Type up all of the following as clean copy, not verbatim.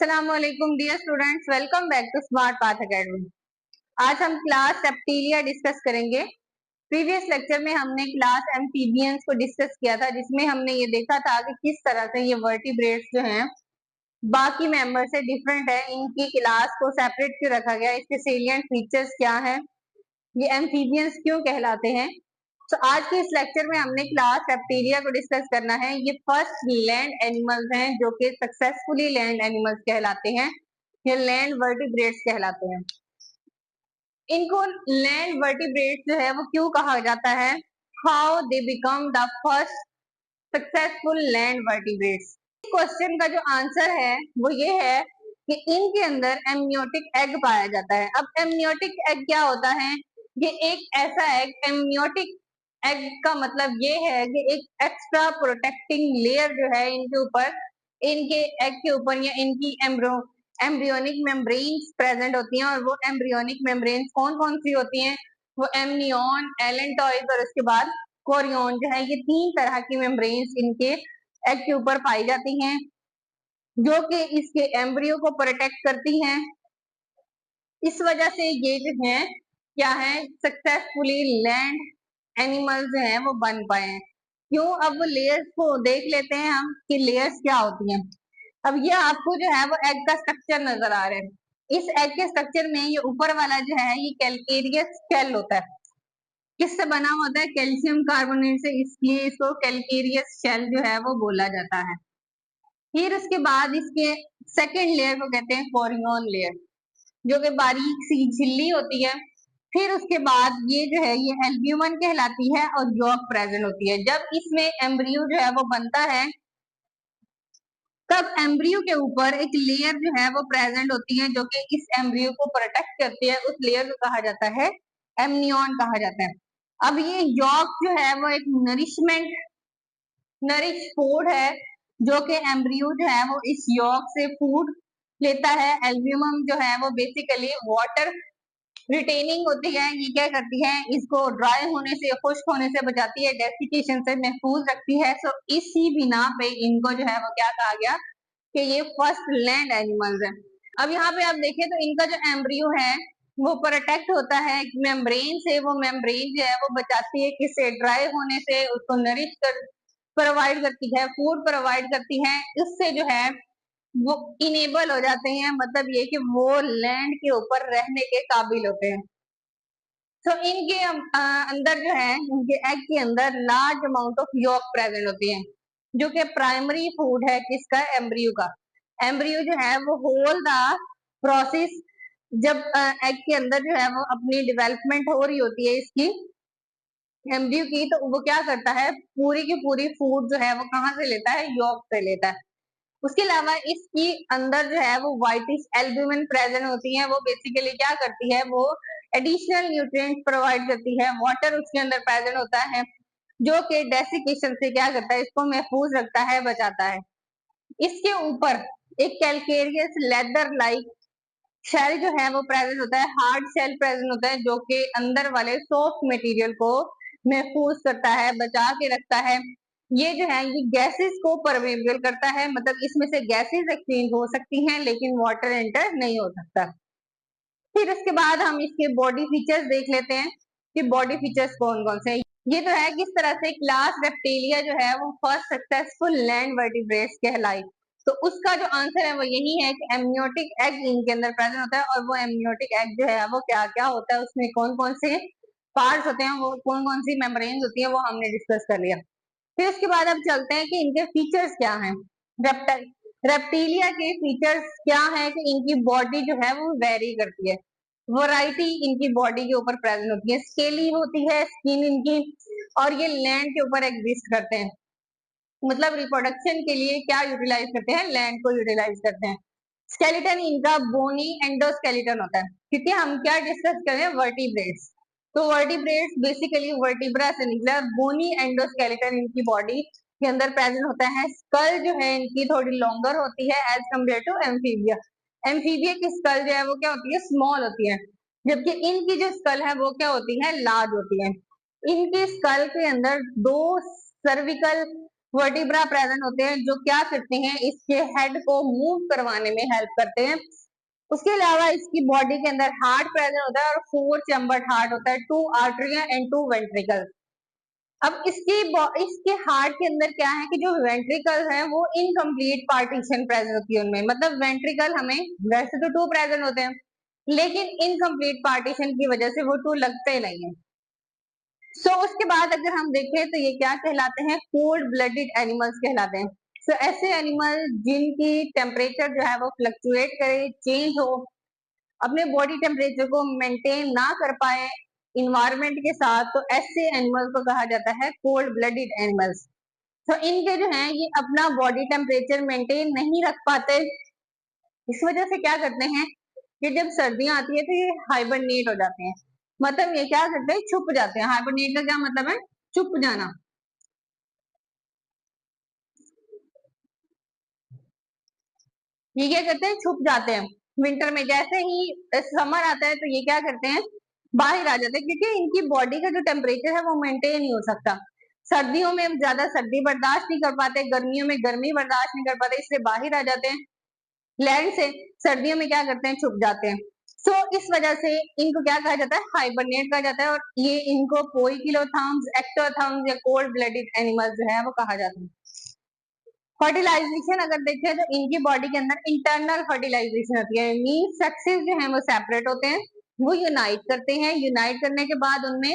अस्सलामुअलैकुम dear students, welcome back to Smart Path Academy. आज हम क्लास रेप्टिलिया डिस्कस करेंगे। प्रीवियस लेक्चर में हमने क्लास एम्फीबियंस को डिस्कस किया था, जिसमें हमने ये देखा था कि किस तरह से ये वर्टिब्रेट्स जो हैं बाकी मेंबर से डिफरेंट है, इनकी क्लास को सेपरेट क्यों रखा गया, इसके सेलिएंट फीचर्स क्या है, ये एम्फीबियंस क्यों कहलाते हैं। तो आज के इस लेक्चर में हमने क्लास रेप्टिलिया को डिस्कस करना है। ये फर्स्ट लैंड एनिमल्स हैं जो कि सक्सेसफुली लैंड एनिमल्स कहलाते हैं, ये लैंड वर्टिब्रेट्स कहलाते हैं। इनको लैंड वर्टिब्रेट्स जो है वो क्यों कहा जाता है, how they become the first successful land vertebrates. Question का जो आंसर है वो ये है कि इनके अंदर एमनियोटिक एग पाया जाता है। अब एमनियोटिक एग क्या होता है, ये एक ऐसा एग, एमनियोटिक एग का मतलब ये है कि एक एक्स्ट्रा प्रोटेक्टिंग लेयर जो है इनके ऊपर, इनके एग के ऊपर या इनकी एम्ब्रियोनिक मेम्ब्रेन्स प्रेजेंट होती हैं। और वो एम्ब्रियोनिक मेम्ब्रेन्स कौन कौन सी होती हैं, वो एमनियन, एलेंटॉइड और उसके बाद कोरियन जो है, ये तीन तरह की मेम्ब्रेन्स इनके एग के ऊपर पाई जाती हैं, जो कि इसके एम्ब्रियो को प्रोटेक्ट करती हैं। इस वजह से ये जो है क्या है, सक्सेसफुली लैंड एनिमल्स जो है वो बन पाए हैं। क्यों, अब वो लेयर्स को देख लेते हैं हम कि लेयर्स क्या होती हैं। अब ये आपको जो है वो एग का स्ट्रक्चर नजर आ रहा है। इस एग के स्ट्रक्चर में ये ऊपर वाला जो है ये कैलकेरियस शेल होता है। किससे बना होता है, कैल्शियम कार्बोनेट से, इसलिए इसको कैलकेरियस शेल जो है वो बोला जाता है। फिर उसके बाद इसके सेकेंड लेयर को कहते हैं कोरियन लेयर, जो कि बारीक सी झिल्ली होती है। फिर उसके बाद ये जो है ये एल्ब्यूमन कहलाती है और यॉक प्रेजेंट होती है। जब इसमें एम्ब्रियो जो है वो बनता है, तब एम्ब्रियो के ऊपर एक लेयर जो है वो प्रेजेंट होती है, जो कि इस एम्ब्रियो को प्रोटेक्ट करती है। उस लेयर को कहा जाता है एमनियन कहा जाता है। अब ये यॉक जो है वो एक नरिश फूड है, जो कि एम्ब्रियो जो है वो इस यॉक से फूड लेता है। एल्ब्यूमम जो है वो बेसिकली वाटर रिटेनिंग होती है, ये क्या करती है, इसको ड्राई होने से, खुश्क होने से बचाती है, डेसिकेशन से महफूज रखती है। सो इसी बिना पे इनको जो है वो क्या कहा गया कि ये फर्स्ट लैंड एनिमल्स है। अब यहाँ पे आप देखें तो इनका जो एम्ब्रियो है वो प्रोटेक्ट होता है मेम्ब्रेन से। वो मेम्ब्रेन जो है वो बचाती है किससे, ड्राई होने से, उसको नरिश कर प्रोवाइड करती है, फूड प्रोवाइड करती है। इससे जो है वो इनेबल हो जाते हैं, मतलब ये कि वो लैंड के ऊपर रहने के काबिल होते हैं। तो इनके अंदर जो है, इनके एग के अंदर large amount of York present होती है, जो कि प्राइमरी फूड है किसका, एम्ब्रियो का। एम्ब्रियो जो है वो होल द प्रोसेस, जब एग के अंदर जो है वो अपनी डेवलपमेंट हो रही होती है इसकी एम्ब्रियो की, तो वो क्या करता है, पूरी की पूरी फूड जो है वो कहाँ से लेता है, यॉक से लेता है। उसके अलावा इसकी अंदर जो है वो व्हाइटिश एल्ब्यूमिन प्रेजेंट होती है। वो बेसिकली क्या करती है, वो एडिशनल न्यूट्रिएंट्स प्रोवाइड करती है। वाटर उसके अंदर प्रेजेंट होता है, जो कि डेसिकेशन से क्या करता है, इसको महफूज रखता है, बचाता है। इसके ऊपर एक कैलकेरियस लेदर लाइक शेल जो है वो प्रेजेंट होता है, हार्ड शेल प्रेजेंट होता है, जो कि अंदर वाले सॉफ्ट मटेरियल को महफूज करता है, बचा के रखता है। ये जो है ये गैसेस को परमेबल करता है, मतलब इसमें से गैसेस एक्सचेंज हो सकती हैं लेकिन वाटर एंटर नहीं हो सकता। फिर उसके बाद हम इसके बॉडी फीचर्स देख लेते हैं कि बॉडी फीचर्स कौन कौन से हैं। ये तो है किस तरह से क्लास रेप्टिलिया जो है वो फर्स्ट सक्सेसफुल लैंड वर्टिब्रेट्स कहलाई। तो उसका जो आंसर है वो यही है कि एमनियोटिक एग इनके अंदर प्रेजेंट होता है। और वो एमनियोटिक एग जो है वो क्या क्या होता है, उसमें कौन कौन से पार्ट्स होते हैं, वो कौन कौन सी मेम्ब्रेन्स होती है, वो हमने डिस्कस कर लिया। फिर उसके बाद अब चलते हैं कि इनके फीचर्स क्या हैं। रेप्टिलिया के फीचर्स क्या है कि इनकी बॉडी जो है वो वेरी करती है, वैरायटी इनकी बॉडी के ऊपर प्रेजेंट होती है, स्केली होती है स्किन इनकी, और ये लैंड के ऊपर एग्जिस्ट करते हैं। मतलब रिप्रोडक्शन के लिए क्या यूटिलाइज करते हैं, लैंड को यूटिलाइज करते हैं। स्केलेटन इनका बोनी एंडोस्केलेटन होता है, क्योंकि हम क्या डिस्कस कर रहे हैं, वर्टिब्रेट्स। तो वर्टिब्रेट्स बेसिकली वर्टिब्रा से निकला। बोनी एंडोस्केलेटन इनकी बॉडी के अंदर प्रेजेंट होता है। स्कल जो है इनकी थोड़ी लॉन्गर होती है as compared to Amphibia. Amphibia की स्कल जो है वो क्या होती है, स्मॉल होती है, जबकि इनकी जो स्कल है वो क्या होती है, लार्ज होती है। इनकी स्कल के अंदर दो सर्विकल वर्टिब्रा प्रेजेंट होते हैं जो क्या करते हैं, इसके हेड को मूव करवाने में हेल्प करते हैं। उसके अलावा इसकी बॉडी के अंदर हार्ट प्रेजेंट होता है और 4 चैम्बर्ड हार्ट होता है, 2 आर्टरिया एंड 2 वेंट्रिकल। अब इसके हार्ट के अंदर क्या है कि जो वेंट्रिकल है वो इनकम्प्लीट पार्टीशन प्रेजेंट होती है उनमें, मतलब वेंट्रिकल हमें वैसे तो 2 प्रेजेंट होते हैं लेकिन इनकम्प्लीट पार्टीशन की वजह से वो 2 लगते नहीं है। सो उसके बाद अगर हम देखें तो ये क्या कहलाते हैं, कोल्ड ब्लडेड एनिमल्स कहलाते हैं। सो ऐसे एनिमल जिनकी टेम्परेचर जो है वो फ्लक्चुएट करे, चेंज हो, अपने बॉडी टेम्परेचर को मेंटेन ना कर पाए इन्वायरमेंट के साथ, तो ऐसे एनिमल को कहा जाता है कोल्ड ब्लडेड एनिमल्स। तो इनके जो है ये अपना बॉडी टेम्परेचर मेंटेन नहीं रख पाते, इस वजह से क्या करते हैं कि जब सर्दियां आती है तो ये हाइबरनेट हो जाते हैं, मतलब ये क्या करते हैं, छुप जाते हैं। हाइबरनेट का क्या मतलब है, छुप जाना। ये क्या करते हैं, छुप जाते हैं। विंटर में जैसे ही समर आता है तो ये क्या करते हैं, बाहर आ जाते हैं, क्योंकि इनकी बॉडी का जो टेम्परेचर है वो मेंटेन नहीं हो सकता। सर्दियों में हम ज्यादा सर्दी बर्दाश्त नहीं कर पाते, गर्मियों में गर्मी बर्दाश्त नहीं कर पाते, इसलिए बाहर आ जाते हैं लैंड से। सर्दियों में क्या करते हैं, छुप जाते हैं। सो इस वजह से इनको क्या कहा जाता है, हाइबरनेट कहा जाता है, और ये इनको पोइकिलोथर्म्स, एक्टोथर्म्स या कोल्ड ब्लडेड एनिमल्स जो है वो कहा जाता है। फर्टिलाइजेशन अगर देखें तो इनकी बॉडी के अंदर इंटरनल फर्टिलाइजेशन होती है, मीन सेक्सेस जो है वो सेपरेट होते हैं, वो यूनाइट करते हैं। यूनाइट करने के बाद उनमें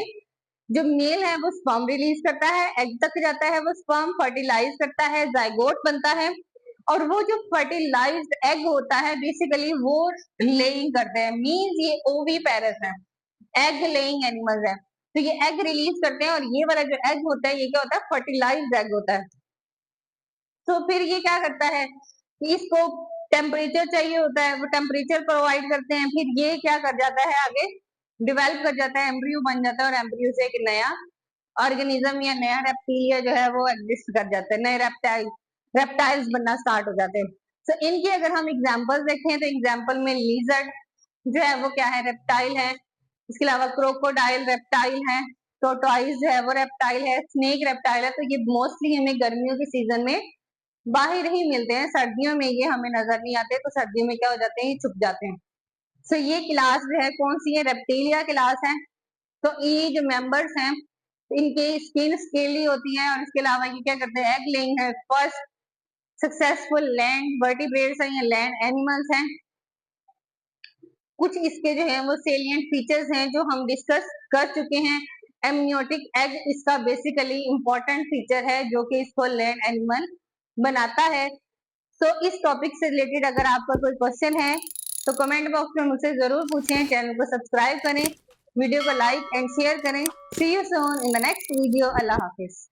जो मेल है वो स्पर्म रिलीज करता है, एग तक जाता है, वो स्पर्म फर्टिलाइज करता है, जाइगोट बनता है, और वो जो फर्टिलाइज्ड एग होता है बेसिकली वो लेइंग करते हैं, मीन्स ये ओवी पैरस है, एग लेइंग एनिमल्स है। तो ये एग रिलीज करते हैं और ये वाला जो एग होता है ये क्या होता है, फर्टिलाइज्ड एग होता है। तो फिर ये क्या करता है कि इसको टेम्परेचर चाहिए होता है, वो टेम्परेचर प्रोवाइड करते हैं, फिर ये क्या कर जाता है, आगे डिवेल्प कर जाता है, एम्ब्रियो बन जाता है, और एम्ब्रियो से एक नया ऑर्गेनिज्म या नया रेप्टिलिया जो है वो एग्जिस्ट कर जाता है, नए रेप्टाइल्स बनना स्टार्ट हो जाते हैं। तो इनकी अगर हम एग्जांपल्स देखें तो एग्जांपल में लिजर्ड जो है वो क्या है, रेप्टाइल है। इसके अलावा क्रोकोडाइल रेप्टाइल है, टोटोइज जो है वो रेप्टाइल है, स्नेक रेप्टाइल है। तो ये मोस्टली हमें गर्मियों के सीजन में बाहर ही मिलते हैं, सर्दियों में ये हमें नजर नहीं आते, तो सर्दियों में क्या हो जाते हैं, ये छुप जाते हैं। सो ये क्लास जो है कौन सी है, रेप्टिलिया क्लास है। तो ये जो मेंबर्स हैं इनकी स्किन स्केली होती है, और इसके अलावा ये क्या करते हैं, एग लेइंग है, फर्स्ट सक्सेसफुल लैंड वर्टिब्रेट्स हैं या लैंड एनिमल्स हैं। कुछ इसके जो है वो सेलिएंट फीचर्स हैं जो हम डिस्कस कर चुके हैं। एमनियोटिक एग इसका बेसिकली इंपॉर्टेंट फीचर है जो कि इसको लैंड एनिमल बनाता है। तो इस टॉपिक से रिलेटेड अगर आपका कोई क्वेश्चन है तो कमेंट बॉक्स में मुझसे जरूर पूछें, चैनल को सब्सक्राइब करें, वीडियो को लाइक एंड शेयर करें। See you soon in the next video. अल्लाह हाफिज।